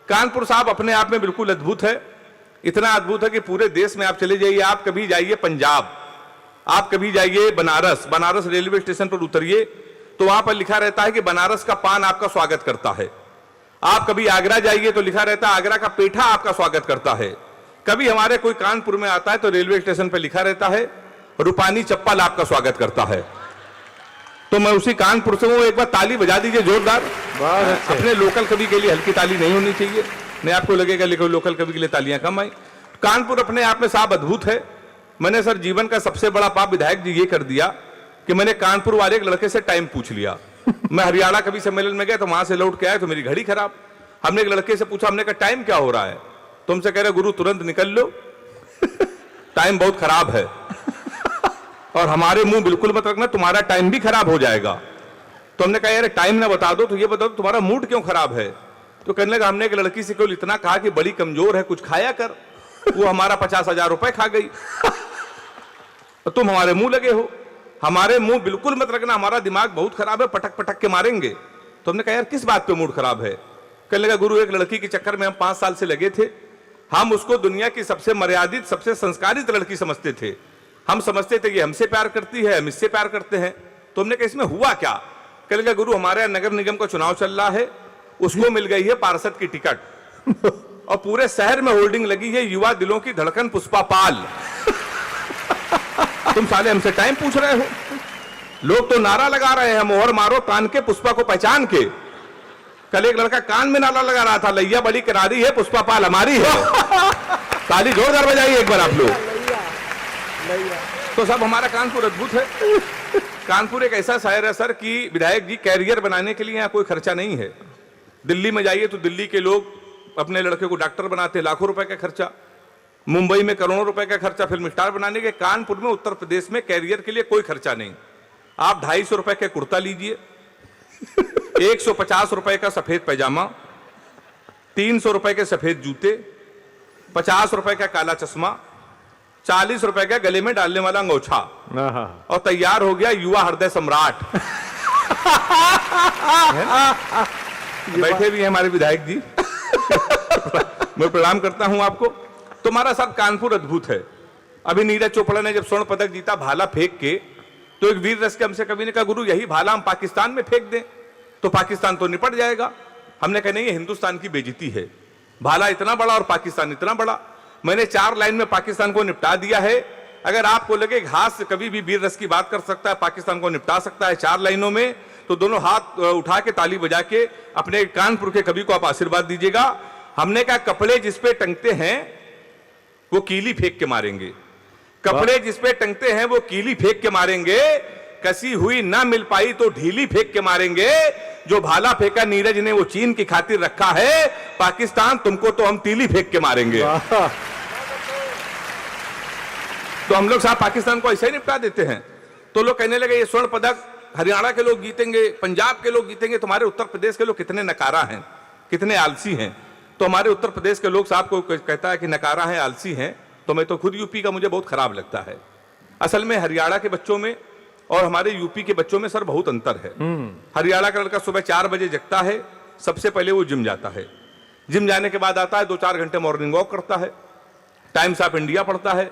कानपुर साहब अपने आप में बिल्कुल अद्भुत है, इतना अद्भुत है कि पूरे देश में आप चले जाइए, आप कभी जाइए पंजाब, आप कभी जाइए बनारस, बनारस रेलवे स्टेशन पर उतरिए तो वहां पर लिखा रहता है कि बनारस का पान आपका स्वागत करता है। आप कभी आगरा जाइए तो लिखा रहता है आगरा का पेठा आपका स्वागत करता है। कभी हमारे कोई कानपुर में आता है तो रेलवे स्टेशन पर लिखा रहता है रूपानी चप्पल आपका स्वागत करता है। तो मैं उसी कानपुर से हूं, एक बार ताली बजा दीजिए जोरदार। अपने लोकल कवि के लिए हल्की ताली नहीं होनी चाहिए, नहीं आपको लगेगा लेकिन लोकल कवि के लिए तालियां कम आई। कानपुर अपने आप में साहब अद्भुत है। मैंने सर जीवन का सबसे बड़ा पाप विधायक जी ये कर दिया कि मैंने कानपुर वाले एक लड़के से टाइम पूछ लिया। मैं हरियाणा कवि सम्मेलन में गया तो वहां से लौट के आया तो मेरी घड़ी खराब। हमने एक लड़के से पूछा, हमने कहा टाइम क्या हो रहा है? तुमसे कह रहे गुरु तुरंत निकल लो टाइम बहुत खराब है। और हमारे मुंह बिल्कुल मत रखना, तुम्हारा टाइम भी खराब हो जाएगा। तो हमने कहा यार टाइम ना बता दो तो ये बताओ तुम्हारा मूड क्यों खराब है? तो कहने लगा हमने एक लड़की से केवल इतना कहा कि बड़ी कमजोर है, कुछ खाया कर, वो हमारा 50,000 रुपए खा गई। तो तुम हमारे मुंह लगे हो, हमारे मुंह बिल्कुल मत रखना, हमारा दिमाग बहुत खराब है, पटक पटक के मारेंगे। तो हमने कहा यार किस बात पे मूड खराब है? कहने लगा गुरु एक लड़की के चक्कर में हम 5 साल से लगे थे, हम उसको दुनिया की सबसे मर्यादित सबसे संस्कारित लड़की समझते थे। हम समझते थे कि हमसे प्यार करती है, हम इससे प्यार करते हैं। तो हमने कहा इसमें हुआ क्या? कहने लगा गुरु हमारे यहाँ नगर निगम का चुनाव चल रहा है, उसको मिल गई है पार्षद की टिकट और पूरे शहर में होल्डिंग लगी है युवा दिलों की धड़कन पुष्पा पाल। तुम साले हमसे टाइम पूछ रहे हो? लोग तो नारा लगा रहे हैं मोहर मारो तान के पुष्पा को पहचान के। कल एक लड़का कान में नारा लगा रहा था लैया बड़ी करारी है पुष्पा पाल हमारी है। ताली जोरदार बजाइए एक बार आप लोग। तो सब हमारा कानपुर अद्भुत है। कानपुर एक ऐसा शहर है सर कि विधायक जी कैरियर बनाने के लिए यहाँ कोई खर्चा नहीं है। दिल्ली में जाइए तो दिल्ली के लोग अपने लड़के को डॉक्टर बनाते, लाखों रुपए का खर्चा, मुंबई में करोड़ों रुपए का खर्चा फिल्म स्टार बनाने के। कानपुर में उत्तर प्रदेश में कैरियर के लिए कोई खर्चा नहीं। आप 250 रुपए का कुर्ता लीजिए, 150 रुपए का सफेद पैजामा, 300 रुपए के सफेद जूते, 50 रुपए का काला चश्मा, 40 रुपए का गले में डालने वाला अंगोछा और तैयार हो गया युवा हृदय सम्राट। बैठे भी हैं हमारे विधायक जी मैं प्रणाम करता हूं आपको। तुम्हारा साथ कानपुर अद्भुत है। अभी नीरज चोपड़ा ने जब स्वर्ण पदक जीता भाला फेंक के, तो एक वीर रस के हमसे कवि ने कहा गुरु यही भाला हम पाकिस्तान में फेंक दें तो पाकिस्तान तो निपट जाएगा। हमने कहा नहीं, ये हिंदुस्तान की बेइज्जती है, भाला इतना बड़ा और पाकिस्तान इतना बड़ा। मैंने 4 लाइन में पाकिस्तान को निपटा दिया है। अगर आपको लगे घास कभी भी वीर रस की बात कर सकता है, पाकिस्तान को निपटा सकता है 4 लाइनों में, तो दोनों हाथ उठा के ताली बजा के अपने कानपुर के कवि को आप आशीर्वाद दीजिएगा। हमने कहा कपड़े जिसपे टंगते हैं वो कीली फेंक के मारेंगे, कपड़े जिसपे टंगते हैं वो कीली फेंक के मारेंगे, कसी हुई ना मिल पाई तो ढीली फेंक के मारेंगे। जो भाला फेंका नीरज ने वो चीन की खातिर रखा है, पाकिस्तान तुमको तो हम तीली फेंक के मारेंगे। तो हम लोग साहब पाकिस्तान को ऐसे ही निपटा देते हैं। तो लोग कहने लगे ये स्वर्ण पदक हरियाणा के लोग जीतेंगे, पंजाब के लोग जीतेंगे, तुम्हारे उत्तर प्रदेश के लोग कितने नकारा हैं, कितने आलसी हैं। तो हमारे उत्तर प्रदेश के लोग साहब को कहता है कि नकारा है, आलसी हैं, तो मैं तो खुद यूपी का मुझे बहुत खराब लगता है। असल में हरियाणा के बच्चों में और हमारे यूपी के बच्चों में सर बहुत अंतर है। हरियाणा का लड़का सुबह 4 बजे जगता है, सबसे पहले वो जिम जाता है, जिम जाने के बाद आता है 2-4 घंटे मॉर्निंग वॉक करता है, टाइम्स ऑफ इंडिया पढ़ता है,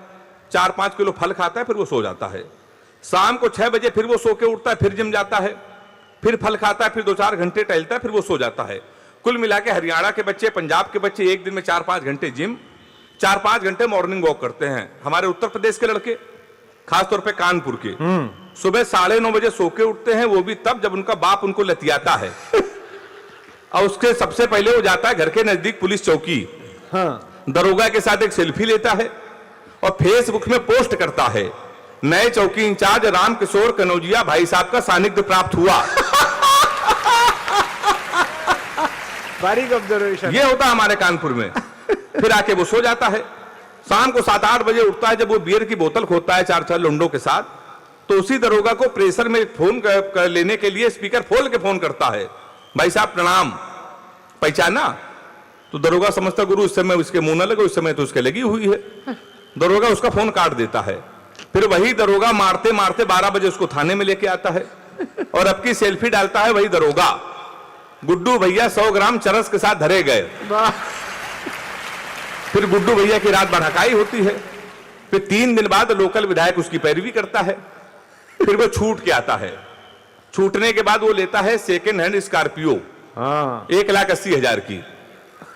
4-5 किलो फल खाता है, फिर वो सो जाता है। शाम को 6 बजे फिर वो सो के उठता है, फिर जिम जाता है, फिर फल खाता है, फिर 2-4 घंटे टहलता है, फिर वो सो जाता है। कुल मिला के हरियाणा के बच्चे, पंजाब के बच्चे एक दिन में 4-5 घंटे जिम, 4-5 घंटे मॉर्निंग वॉक करते हैं। हमारे उत्तर प्रदेश के लड़के, खासतौर पे कानपुर के, सुबह 9:30 बजे सो के उठते हैं, वो भी तब जब उनका बाप उनको लतियाता है। और उसके सबसे पहले वो जाता है घर के नजदीक पुलिस चौकी, दरोगा के साथ एक सेल्फी लेता है और फेसबुक में पोस्ट करता है, नए चौकी इंचार्ज रामकिशोर कनौजिया भाई साहब का सानिध्य प्राप्त हुआ। बारीक ऑब्जर्वेशन। ये होता है हमारे कानपुर में। फिर आके वो सो जाता है। शाम को 7-8 बजे उठता है, जब वो बियर की बोतल खोदता है 4-4 लुंडों के साथ, तो उसी दरोगा को प्रेशर में फोन कर लेने के लिए स्पीकर खोल के फोन करता है, भाई साहब प्रणाम, पहचाना? तो दरोगा समझता गुरु उस समय उसके मुंह न लगे, उस समय तो उसके लगी हुई है। दरोगा उसका फोन काट देता है। फिर वही दरोगा मारते मारते 12 बजे उसको थाने में लेके आता है और अब की सेल्फी डालता है वही दरोगा। गुड्डू भैया 100 ग्राम चरस के साथ धरे गए। वाह। फिर गुड्डू भैया की रात भड़काई होती है। फिर 3 दिन बाद लोकल विधायक उसकी पैरवी करता है। फिर वो छूट के आता है। छूटने के बाद वो लेता है सेकेंड हैंड स्कॉर्पियो, हाँ 1,80,000 की।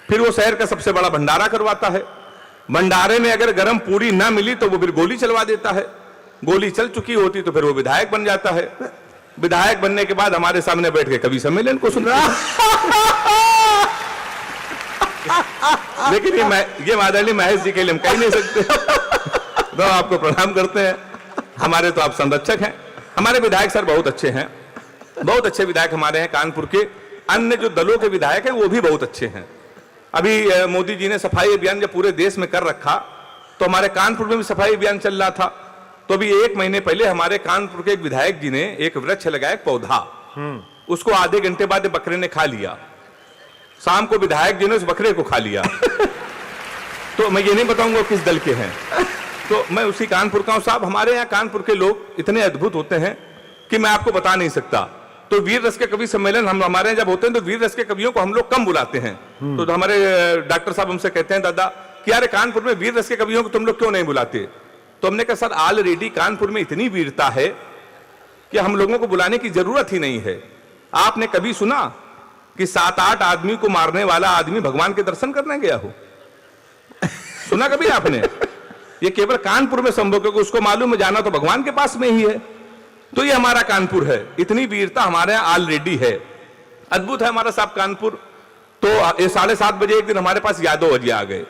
फिर वो शहर का सबसे बड़ा भंडारा करवाता है। भंडारे में अगर गर्म पूरी ना मिली तो वो फिर गोली चलवा देता है। गोली चल चुकी होती तो फिर वो विधायक बन जाता है। विधायक बनने के बाद हमारे सामने बैठ के कवि सम्मेलन को सुन रहा लेकिन ये आदरणीय महेश जी के लिए हम कह नहीं सकते। तो आपको प्रणाम करते हैं। हमारे तो आप संरक्षक हैं। हमारे विधायक सर बहुत अच्छे हैं, बहुत अच्छे विधायक हमारे हैं। कानपुर के अन्य जो दलों के विधायक हैं वो भी बहुत अच्छे हैं। अभी मोदी जी ने सफाई अभियान जब पूरे देश में कर रखा तो हमारे कानपुर में भी सफाई अभियान चल रहा था। तो अभी 1 महीने पहले हमारे कानपुर के एक विधायक जी ने एक वृक्ष लगाया, एक पौधा, उसको आधे घंटे बाद बकरे ने खा लिया। शाम को विधायक जी ने उस बकरे को खा लिया। तो मैं ये नहीं बताऊंगा किस दल के हैं। तो मैं उसी कानपुर का हूं साहब। हमारे यहाँ कानपुर के लोग इतने अद्भुत होते हैं कि मैं आपको बता नहीं सकता। तो वीर रस के कवि सम्मेलन हम हमारे यहाँ जब होते हैं तो वीर रस के कवियों को हम लोग कम बुलाते हैं। तो हमारे डॉक्टर साहब हमसे कहते हैं, दादा कि यार कानपुर में वीर रस के कवियों को तुम लोग क्यों नहीं बुलाते? तो हमने कहा सर ऑलरेडी कानपुर में इतनी वीरता है कि हम लोगों को बुलाने की जरूरत ही नहीं है। आपने कभी सुना कि 7-8 आदमी को मारने वाला आदमी भगवान के दर्शन करने गया हो? सुना कभी आपने? ये केवल कानपुर में संभव, क्योंकि उसको मालूम है जाना तो भगवान के पास में ही है। तो ये हमारा कानपुर है। इतनी वीरता हमारे यहाँ ऑलरेडी है। अद्भुत है हमारा साहब कानपुर। तो 7:30 बजे एक दिन हमारे पास यादव जी आ गए।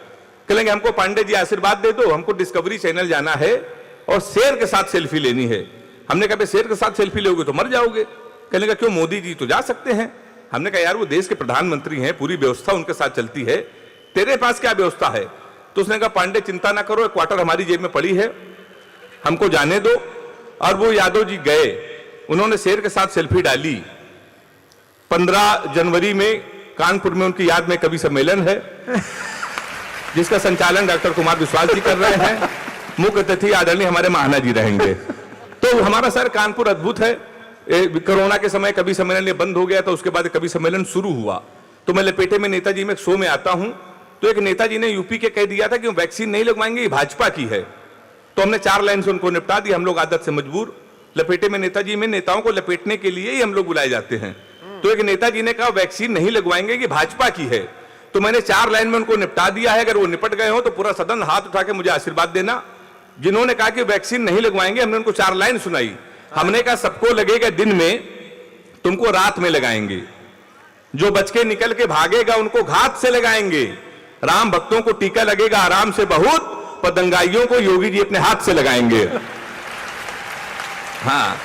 कहेंगे हमको पांडे जी आशीर्वाद दे दो, हमको डिस्कवरी चैनल जाना है और शेर के साथ सेल्फी लेनी है। हमने कहा शेर के साथ सेल्फी लोगे तो मर जाओगे। कहने का क्यों, मोदी जी तो जा सकते हैं। हमने कहा यार वो देश के प्रधानमंत्री हैं, पूरी व्यवस्था उनके साथ चलती है, तेरे पास क्या व्यवस्था है? तो उसने कहा पांडे चिंता ना करो, एक क्वार्टर हमारी जेब में पड़ी है, हमको जाने दो। और वो यादव जी गए, उन्होंने शेर के साथ सेल्फी डाली। 15 जनवरी में कानपुर में उनकी याद में कवि सम्मेलन है जिसका संचालन डॉक्टर कुमार विश्वास जी कर रहे हैं। मुख्य अतिथि आदरणीय हमारे महाना जी रहेंगे। तो हमारा सर कानपुर अद्भुत है। कोरोना के समय कवि सम्मेलन ये बंद हो गया था, उसके बाद कवि सम्मेलन शुरू हुआ। तो मैं लपेटे में नेताजी में एक शो में आता हूं, तो एक नेताजी ने यूपी के कह दिया था कि वैक्सीन नहीं लगवाएंगे, ये भाजपा की है। तो हमने 4 लाइन से उनको निपटा दिया। हम लोग आदत से मजबूर। लपेटे में नेताजी में नेताओं को लपेटने के लिए ही हम लोग बुलाए जाते हैं। तो एक नेताजी ने कहा वैक्सीन नहीं लगवाएंगे, ये भाजपा की है। तो मैंने 4 लाइन में उनको निपटा दिया है। अगर वो निपट गए हो तो पूरा सदन हाथ उठा के मुझे आशीर्वाद देना। जिन्होंने कहा कि वैक्सीन नहीं लगवाएंगे, हमने उनको 4 लाइन सुनाई। हमने कहा सबको लगेगा दिन में, तुमको रात में लगाएंगे। जो बच के निकल के भागेगा उनको घात से लगाएंगे। राम भक्तों को टीका लगेगा आराम से बहुत, पर दंगाइयों को योगी जी अपने हाथ से लगाएंगे। हाँ,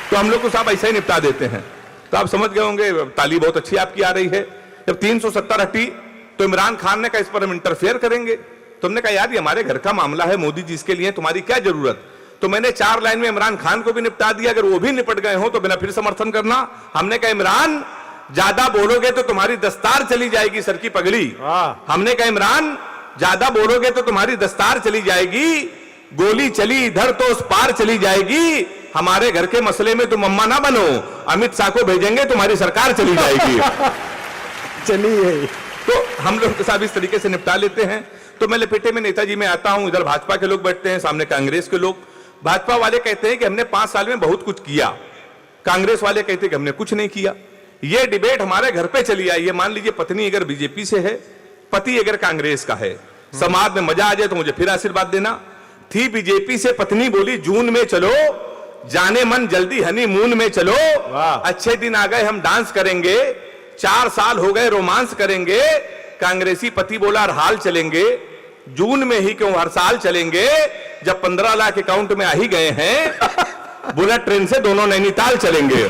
तो हम लोग को साहब ऐसा ही निपटा देते हैं। तो आप समझ गए होंगे, ताली बहुत अच्छी आपकी आ रही है। जब 370 हटी तो इमरान खान ने कहा इस पर हम इंटरफेयर करेंगे। तो हमने कहा यार ये हमारे घर का मामला है, मोदी जी इसके लिए तुम्हारी क्या जरूरत? तो मैंने 4 लाइन में इमरान खान को भी निपटा दिया। अगर वो भी निपट गए हो तो बिना फिर समर्थन करना। हमने कहा इमरान ज्यादा बोलोगे तो तुम्हारी दस्तार चली जाएगी, सर की पगड़ी। हमने कहा इमरान ज्यादा बोलोगे तो तुम्हारी दस्तार चली जाएगी, गोली चली इधर तो उस पार चली जाएगी। हमारे घर के मसले में तुम अम्मा ना बनो, अमित शाह को भेजेंगे, तुम्हारी सरकार चली जाएगी। चलिए, तो हम लोग साहब इस तरीके से निपटा लेते हैं। तो मैं लपेटे में नेताजी में आता हूं, इधर भाजपा के लोग बैठते हैं, सामने कांग्रेस के लोग। भाजपा वाले कहते हैं कि हमने 5 साल में बहुत कुछ किया, कांग्रेस वाले कहते हैं कि हमने कुछ नहीं किया। ये डिबेट हमारे घर पे चली आई है। मान लीजिए पत्नी अगर बीजेपी से है, पति अगर कांग्रेस का है, समाज में मजा आ जाए तो मुझे फिर आशीर्वाद देना। थी बीजेपी से पत्नी, बोली जून में चलो, जाने मन जल्दी हनीमून में चलो, अच्छे दिन आ गए हम डांस करेंगे, 4 साल हो गए रोमांस करेंगे। कांग्रेसी पति बोला हर हाल चलेंगे, जून में ही क्यों हर साल चलेंगे, जब 15 लाख अकाउंट में आ ही गए हैं, बुलेट ट्रेन से दोनों नैनीताल चलेंगे।